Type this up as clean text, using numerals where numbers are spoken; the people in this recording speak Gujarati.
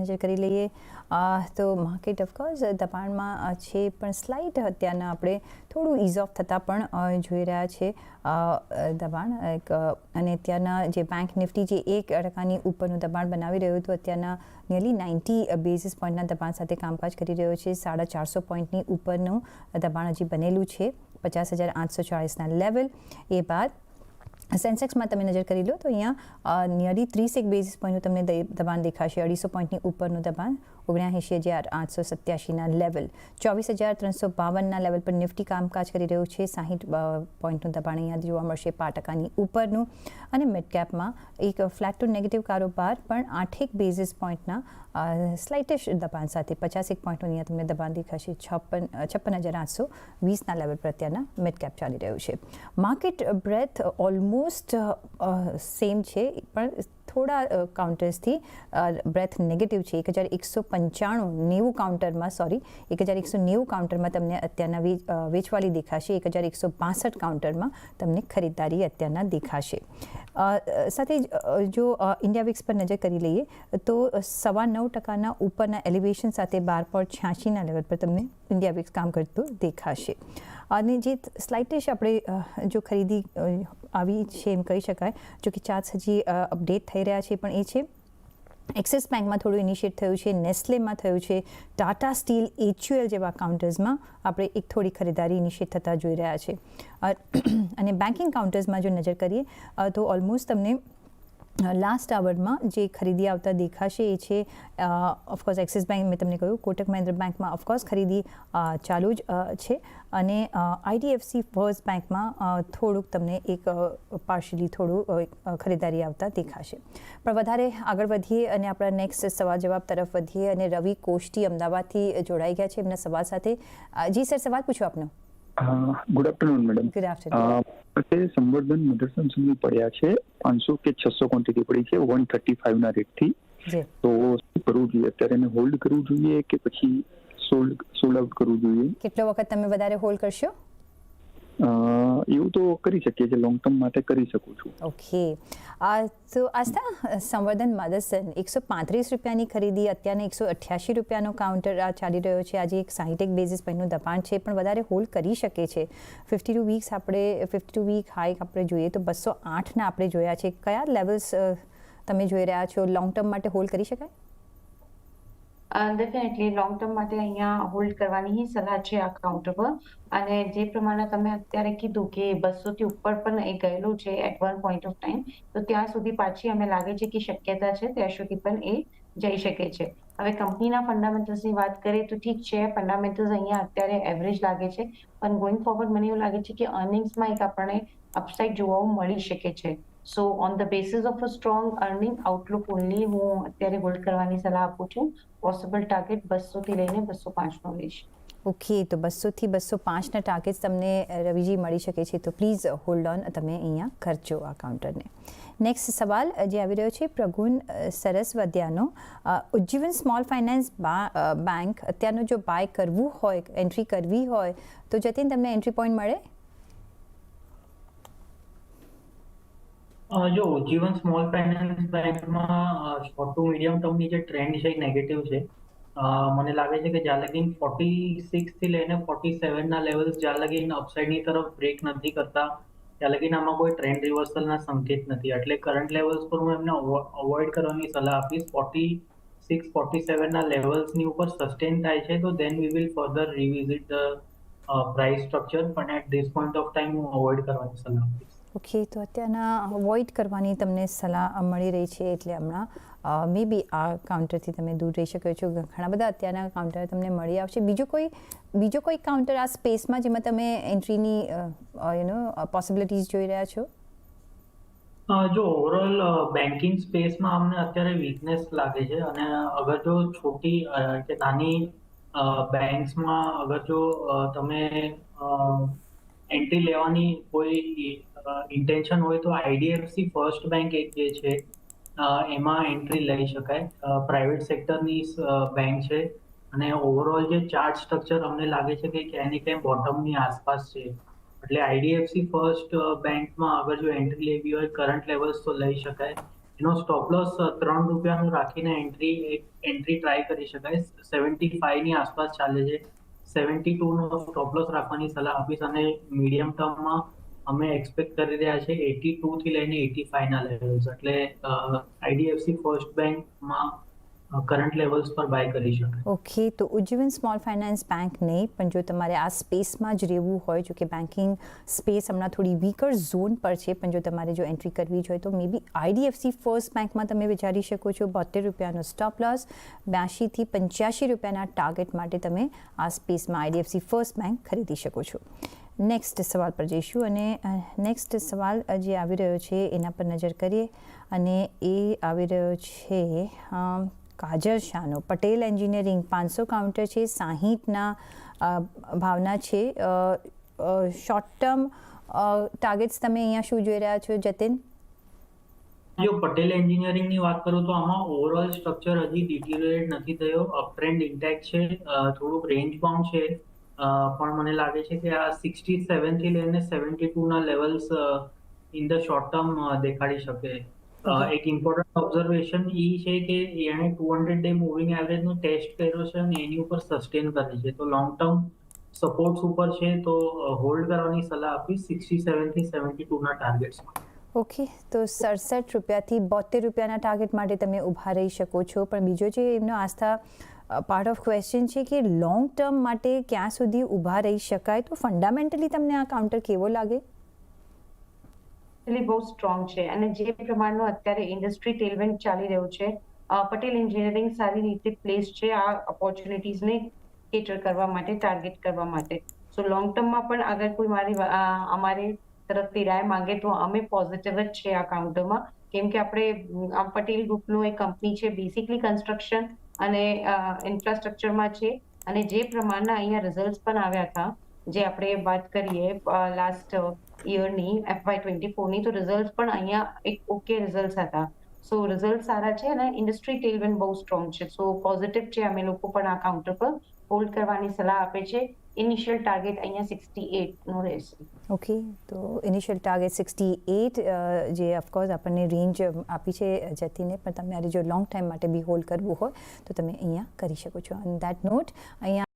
નજર કરી લઈએ તો માર્કેટ ઓફકોર્સ દબાણમાં છે, પણ સ્લાઇટ અત્યારના આપણે થોડું ઇઝ ઓફ થતાં પણ જોઈ રહ્યા છે દબાણ. અને અત્યારના જે બેંક નિફ્ટી જે 1% ઉપરનું દબાણ બનાવી રહ્યું હતું, અત્યારના નિયરલી 90 બેઝિસ પોઈન્ટના દબાણ સાથે કામકાજ કરી રહ્યો છે. 450 પોઈન્ટની ઉપરનું દબાણ હજી બનેલું છે, 50,840ના લેવલ. એ બાદ સેન્સેક્સમાં તમે નજર કરી લો તો અહીંયા નિયરલી 30 બેઝિસ પોઈન્ટનું તમને દબાણ દેખાશે. 250 પોઈન્ટની ઉપરનું દબાણ 79,887ના લેવલ. 24,352ના લેવલ પર નિફ્ટી કામકાજ કરી રહ્યું છે. 60 પોઈન્ટનું દબાણ અહીંયા જોવા મળશે, 5% ઉપરનું. અને મિડ કેપમાં એક ફ્લેટ ટુ નેગેટિવ કારોબાર, પણ 8 બેઝિસ પોઈન્ટના સ્લાઇટિશ દબાણ સાથે 51 પોઈન્ટનું અહીંયા તમને દબાણ દેખાશે. 56,820ના લેવલ પર અત્યારના મિડ કેપ ચાલી રહ્યું છે. માર્કેટ બ્રેથ ઓલમોસ્ટ સેમ છે, પણ થોડા કાઉન્ટર્સથી બ્રેથ નેગેટિવ છે. 1,195 કાઉન્ટરમાં 1,190 કાઉન્ટરમાં તમને અત્યારના વેચવાલી દેખાશે. 1,162 કાઉન્ટરમાં તમને ખરીદદારી અત્યારના દેખાશે. સાથે જો ઇન્ડિયા વિક્સ પર નજર કરી લઈએ તો 9.25% ઉપરના એલિવેશન સાથે 12.86ના લેવલ પર તમને ઇન્ડિયા વિક્સ કામ કરતું દેખાશે. અને જે સ્લાઇટિશ આપણે જો ખરીદી આવી છે એમ કહી શકાય, જો કે ચાર્ટ્સ હજી અપડેટ થઈ રહ્યા છે, પણ એ છે એક્સિસ બેંકમાં થોડું ઇનિશિએટ થયું છે, નેસ્લેમાં થયું છે, ટાટા સ્ટીલ, HUL જેવા કાઉન્ટર્સમાં આપણે એક થોડી ખરીદારી ઇનિશિએટ થતાં જોઈ રહ્યા છે. અને બેન્કિંગ કાઉન્ટર્સમાં જો નજર કરીએ તો ઓલમોસ્ટ તમને લાસ્ટ આવરમાં જે ખરીદી આવતા દેખાશે એ છે ઓફકોર્સ એક્સિસ બેંક, મેં તમને કહ્યું. કોટક મહિન્દ્રા બેંકમાં ઓફકોર્સ ખરીદી ચાલુ જ છે. અને IDFC ફર્સ્ટ બેંકમાં થોડુંક તમને એક પાર્શિયલી થોડું ખરીદારી આવતા દેખાશે. પણ વધારે આગળ વધીએ અને આપણા નેક્સ્ટ સવાલ જવાબ તરફ વધીએ. અને રવિ કોષ્ટી અમદાવાદથી જોડાઈ ગયા છે એમના સવાલ સાથે. જી સર, સવાલ પૂછો આપનો. Good afternoon madam. Good afternoon. સંવર્ધન મધરસન સુધી પડ્યા છે, 500 કે 600 ક્વોન્ટિટી પડી છે 135ના રેટથી. તો શું કરવું જોઈએ? અત્યારે એને હોલ્ડ કરવું જોઈએ કે પછી સોલ્ડ આઉટ કરવું જોઈએ? કેટલો વખત તમે વધારે હોલ્ડ કરશો? એવું તો કરી શકીએ છીએ, લોંગ ટર્મ માટે કરી શકું છું. ઓકે. તો આસ્થા, સંવર્ધન મધરસન 135 રૂપિયાની ખરીદી, અત્યારના 188 રૂપિયાનો કાઉન્ટર ચાલી રહ્યો છે. આજે એક 60 બેઝિસ પોઈન્ટનું દબાણ છે, પણ વધારે હોલ્ડ કરી શકે છે. 52 વીક હાઈ આપણે જોઈએ તો 208ના આપણે જોયા છે. કયા લેવલ્સ તમે જોઈ રહ્યા છો? લોંગ ટર્મ માટે હોલ્ડ કરી શકાય? ડેફિનેટલી લોંગ ટર્મ માટે અહીંયા હોલ્ડ કરવાની સલાહ છે આ કાઉન્ટર પર. અને જે પ્રમાણે તમે અત્યારે કીધું કે 200 થી ઉપર પણ એ ગયેલું છે at one point of time, તો ત્યાં સુધી પાછી અમે લાગે છે કે શક્યતા છે ત્યાં સુધી પણ એ જઈ શકે છે. હવે કંપનીના ફંડામેન્ટલ્સની વાત કરીએ તો ઠીક છે, ફંડામેન્ટલ્સ અહીંયા અત્યારે એવરેજ લાગે છે, પણ ગોઈંગ ફોરવર્ડ મને એવું લાગે છે કે અર્નિંગ્સમાં એક આપણને અપસાઇડ જોવા મળી શકે છે. So on the basis of a strong earning Outlook only હું અત્યારે હોલ્ડ કરવાની સલાહ આપું છું. પોસિબલ ટાર્ગેટ 200 થી લઈને 205નો લઈશ. ઓકે, તો 200 થી 205ના ટાર્ગેટ તમને રવિજી મળી શકે છે, તો પ્લીઝ હોલ્ડ ઓન તમે અહીંયા કરજો આ કાઉન્ટરને. નેક્સ્ટ સવાલ જે આવી રહ્યો છે પ્રગુન સરસવદિયાનો. ઉજ્જીવન સ્મોલ ફાઇનાન્સ બેંક અત્યારનો જો બાય કરવું હોય, એન્ટ્રી કરવી હોય તો જતીન તમને એન્ટ્રી પોઈન્ટ મળે? જો ઉજ્જીવન સ્મોલ ફાઇનાન્સ બેંકમાં શોર્ટ ટુ મીડિયમ ટર્મની જે ટ્રેન્ડ છે એ નેગેટિવ છે. મને લાગે છે કે જ્યાં લગીન 46 થી લઈને 47ના લેવલ્સ જ્યાં લગીન અપસાઇડની તરફ બ્રેક નથી કરતા ત્યાં લગીન આમાં કોઈ ટ્રેન્ડ રિવર્સલના સંકેત નથી. એટલે કરંટ લેવલ્સ પર હું એમને અવોઇડ કરવાની સલાહ આપીશ. 46-47ના લેવલ્સની ઉપર સસ્ટેન થાય છે તો then we will further revisit the price structure, પણ at this point of time હું અવોઇડ કરવાની સલાહ આપીશ. ઓકે, તો અત્યારના અવોઇડ કરવાની તમને સલાહ મળી રહી છે, એટલે હમણાં મે બી આ કાઉન્ટરથી તમે દૂર રહી શકો છો. ઘણા બધા અત્યારના કાઉન્ટર તમને મળી આવશે. બીજો કોઈ કાઉન્ટર આ સ્પેસમાં જેમાં તમે એન્ટ્રીની પોસિબિલિટીઝ જોઈ રહ્યા છો? જો ઓવરઓલ બેન્કિંગ સ્પેસમાં અમને અત્યારે વીકનેસ લાગે છે. અને અગર જો છોટી કે નાની બેંક્સમાં અગર જો તમે એન્ટ્રી લેવાની કોઈ ઇન્ટેન્શન હોય તો IDFC ફર્સ્ટ બેંક એક જે છે એમાં એન્ટ્રી લઈ શકાય. પ્રાઇવેટ સેક્ટરની બેંક છે અને ઓવરઓલ જે ચાર્ટ સ્ટ્રક્ચર અમને લાગે છે કે ક્યાંય ને ક્યાંય બોટમની આસપાસ છે. એટલે IDFC ફર્સ્ટ બેંકમાં અગર જો એન્ટ્રી લેવી હોય કરંટ લેવલ્સ તો લઈ શકાય. એનો સ્ટોપ લોસ 3 રૂપિયાનું રાખીને એન્ટ્રી ટ્રાય કરી શકાય. 75 ની આસપાસ ચાલે છે. 72 નો સ્ટોપ લોસ રાખવાની સલાહ આપીશ અને મીડિયમ ટર્મમાં અમે એક્સપેક્ટ કરી રહ્યા છે 82 થી લઈને 85 ના લેવલ્સ. એટલે આઈડીએફસી ફર્સ્ટ બેંકમાં કરંટ લેવલ્સ પર બાય કરી શકાય. ઓકે, તો ઉજ્જીવન સ્મોલ ફાઇનાન્સ બેંક નહીં, પણ જો તમારે આ સ્પેસમાં જ રહેવું હોય, જો કે બેન્કિંગ સ્પેસ હમણાં થોડી વીકર ઝોન પર છે, પણ જો તમારે જો એન્ટ્રી કરવી જ હોય તો મે બી આઈડીએફસી ફર્સ્ટ બેંકમાં તમે વિચારી શકો છો. 72 રૂપિયાનો સ્ટોપ લોસ, 82 થી 85 રૂપિયાના ટાર્ગેટ માટે તમે આ સ્પેસમાં આઈડીએફસી ફર્સ્ટ બેંક ખરીદી શકો છો. નેક્સ્ટ સવાલ પર જઈશું અને નેક્સ્ટ સવાલ જે આવી રહ્યો છે એના પર નજર કરીએ અને એ આવી રહ્યો છે કાજલ શાહનો. પટેલ એન્જિનિયરિંગ 500 કાઉન્ટર છે, 60ના ભાવના છે. શોર્ટ ટર્મ ટાર્ગેટ્સ તમે અહીંયા શું જોઈ રહ્યા છો જતીન? જો પટેલ એન્જિનિયરિંગની વાત કરું તો આમાં ઓવરઓલ સ્ટ્રક્ચર હજી ડિટિરિયરેટ નથી થયો. અપટ્રેન્ડ ઇન્ટેક્ટ છે, થોડુંક રેન્જ બાઉન્ડ છે, પણ મને લાગે છે કે આ 67 થી લઈને 72 ના levels in the short term દેખાડી શકે. એક ઇમ્પોર્ટન્ટ ઓબ્ઝર્વેશન એ છે કે એણે 200 ડે મૂવિંગ એવરેજનો ટેસ્ટ કર્યો છે અને એની ઉપર સસ્ટેન કરે છે. તો લોંગ ટર્મ સપોર્ટ્સ ઉપર છે, તો હોલ્ડ કરવાની સલાહ આપીશ 67 થી 72 ના ટાર્ગેટ્સમાં. ઓકે, તો 67 રૂપિયાથી 72 રૂપિયાના ટાર્ગેટ માટે તમે ઊભા રહી શકો છો. પણ બીજો જે એમનો આસ્થા પાર્ટ ઓફ ક્વેશ્ચન છે કે લોંગ ટર્મ માટે ક્યાં સુધી ઊભા રહી શકાય, તો ફંડામેન્ટલી તમને આ કાઉન્ટર કેવો લાગે? એટલે બહુ સ્ટ્રોંગ છે અને જે પ્રમાણનો અત્યારે ઇન્ડસ્ટ્રી ટેલમેન્ટ ચાલી રહ્યું છે, પટેલ એન્જિનિયરિંગ સારી રીતે પ્લેસ છે આ ઓપોર્ચ્યુનિટીઝને કેટર કરવા માટે, ટાર્ગેટ કરવા માટે. સો લોંગ ટર્મમાં પણ અગર કોઈ અમારે તરફથી રાય માંગે તો અમે પોઝિટિવ જ છે આ કાઉન્ટરમાં, કેમ કે આપણે પટેલ ગ્રુપનું એક કંપની છે, બેસિકલી કન્સ્ટ્રક્શન અને ઇન્ફ્રાસ્ટ્રક્ચરમાં છે અને જે પ્રમાણના અહીંયા રિઝલ્ટ પણ આવ્યા હતા, જે આપણે વાત કરીએ લાસ્ટ યરની FY24ની, તો રિઝલ્ટ પણ અહીંયા એક ઓકે રિઝલ્ટ હતા. સો રિઝલ્ટ સારા છે અને ઇન્ડસ્ટ્રી ટેલમેન્ટ બહુ સ્ટ્રોંગ છે. સો પોઝિટિવ છે. અમે લોકો પણ આ કાઉન્ટર પર હોલ્ડ કરવાની સલાહ આપે છે. ઇનિશિયલ ટાર્ગેટ અહીંયા 68 નો રહેશે. ઓકે, તો ઇનિશિયલ ટાર્ગેટ 68, જે ઓફકોર્સ આપણને રેન્જ આપી છે જતીને, પણ તમારે જો લોંગ ટાઈમ માટે બી હોલ્ડ કરવું હોય તો તમે અહીંયા કરી શકો છો. ઓન ધેટ નોટ અહીંયા